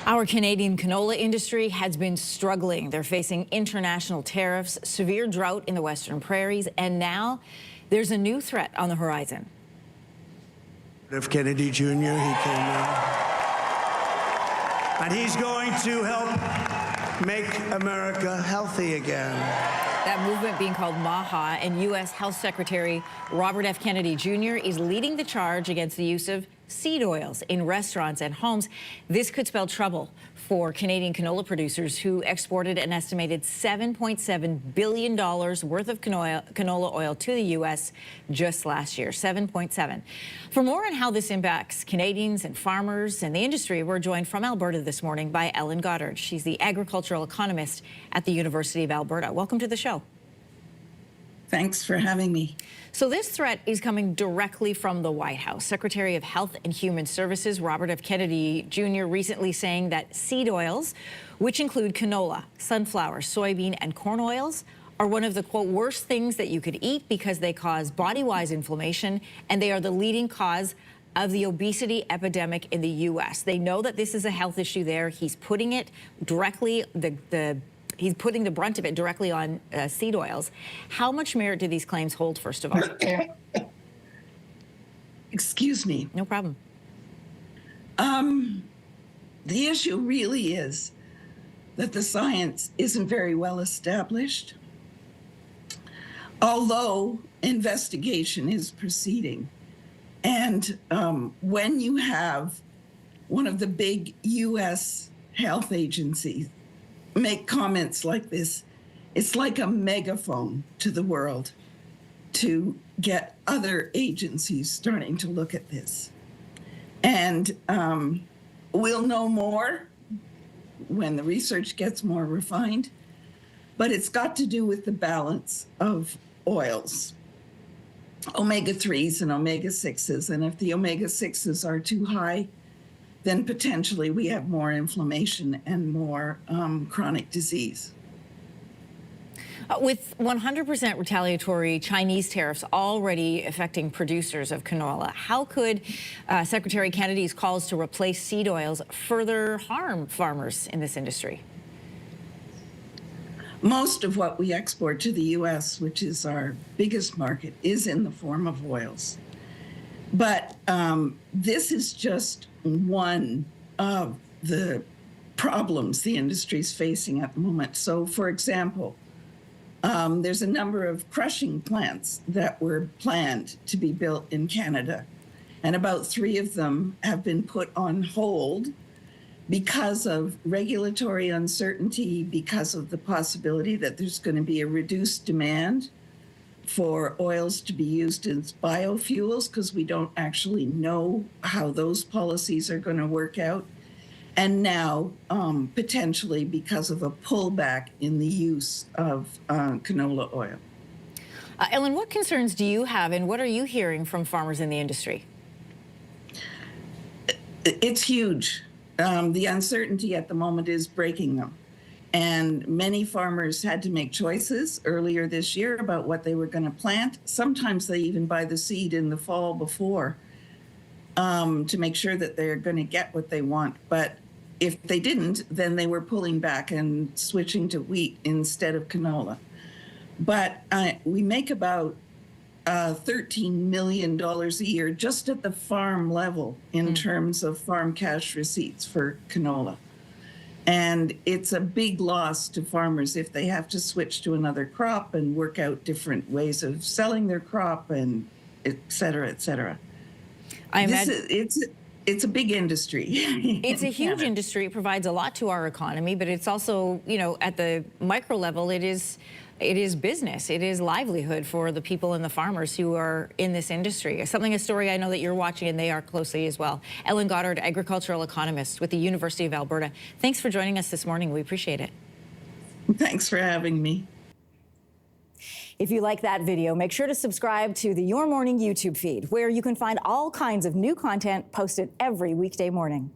Our Canadian canola industry has been struggling. They're facing international tariffs, severe drought in the Western Prairies, and now there's a new threat on the horizon. Of Kennedy Jr., he came in, and he's going to help make America healthy again. That movement being called MAHA, and U.S. Health Secretary Robert F. Kennedy Jr. is leading the charge against the use of seed oils in restaurants and homes. This could spell trouble for Canadian canola producers who exported an estimated $7.7 billion worth of canola oil to the U.S. just last year, 7.7. For more on how this impacts Canadians and farmers and the industry, we're joined from Alberta this morning by Ellen Goddard. She's the agricultural economist at the University of Alberta. Welcome to the show. Thanks for having me. So this threat is coming directly from the White House. Secretary of Health and Human Services Robert F. Kennedy Jr. recently saying that seed oils, which include canola, sunflower, soybean, and corn oils, are one of the, quote, worst things that you could eat because they cause body-wise inflammation, and they are the leading cause of the obesity epidemic in the U.S. They know that this is a health issue there. He's putting it directly, he's putting the brunt of it directly on seed oils. How much merit do these claims hold, first of all? Excuse me. No problem. The issue really is that the science isn't very well established, although investigation is proceeding. And when you have one of the big U.S. health agencies make comments like this, it's like a megaphone to the world to get other agencies starting to look at this. And we'll know more when the research gets more refined, but it's got to do with the balance of oils, omega-3s and omega-6s. And if the omega-6s are too high, then potentially we have more inflammation and more chronic disease. With 100% retaliatory Chinese tariffs already affecting producers of canola, how could Secretary Kennedy's calls to replace seed oils further harm farmers in this industry? Most of what we export to the U.S., which is our biggest market, is in the form of oils. But this is just one of the problems the industry is facing at the moment. So, for example, there's a number of crushing plants that were planned to be built in Canada, and about 3 of them have been put on hold because of regulatory uncertainty, because of the possibility that there's going to be a reduced demand for oils to be used as biofuels, because we don't actually know how those policies are going to work out. And now, potentially because of a pullback in the use of canola oil. Ellen, what concerns do you have, and what are you hearing from farmers in the industry? It's huge. The uncertainty at the moment is breaking them. And many farmers had to make choices earlier this year about what they were going to plant. Sometimes they even buy the seed in the fall before to make sure that they're going to get what they want. But if they didn't, then they were pulling back and switching to wheat instead of canola. But we make about $13 million a year just at the farm level in terms of farm cash receipts for canola. And it's a big loss to farmers if they have to switch to another crop and work out different ways of selling their crop, and et cetera, et cetera. It's a big industry. It's a huge industry. It provides a lot to our economy, but it's also, you know, at the micro level, it is business. It is livelihood for the people and the farmers who are in this industry. A story I know that you're watching, and they are closely as well. Ellen Goddard, agricultural economist with the University of Alberta. Thanks for joining us this morning. We appreciate it. Thanks for having me. If you like that video, make sure to subscribe to the Your Morning YouTube feed, where you can find all kinds of new content posted every weekday morning.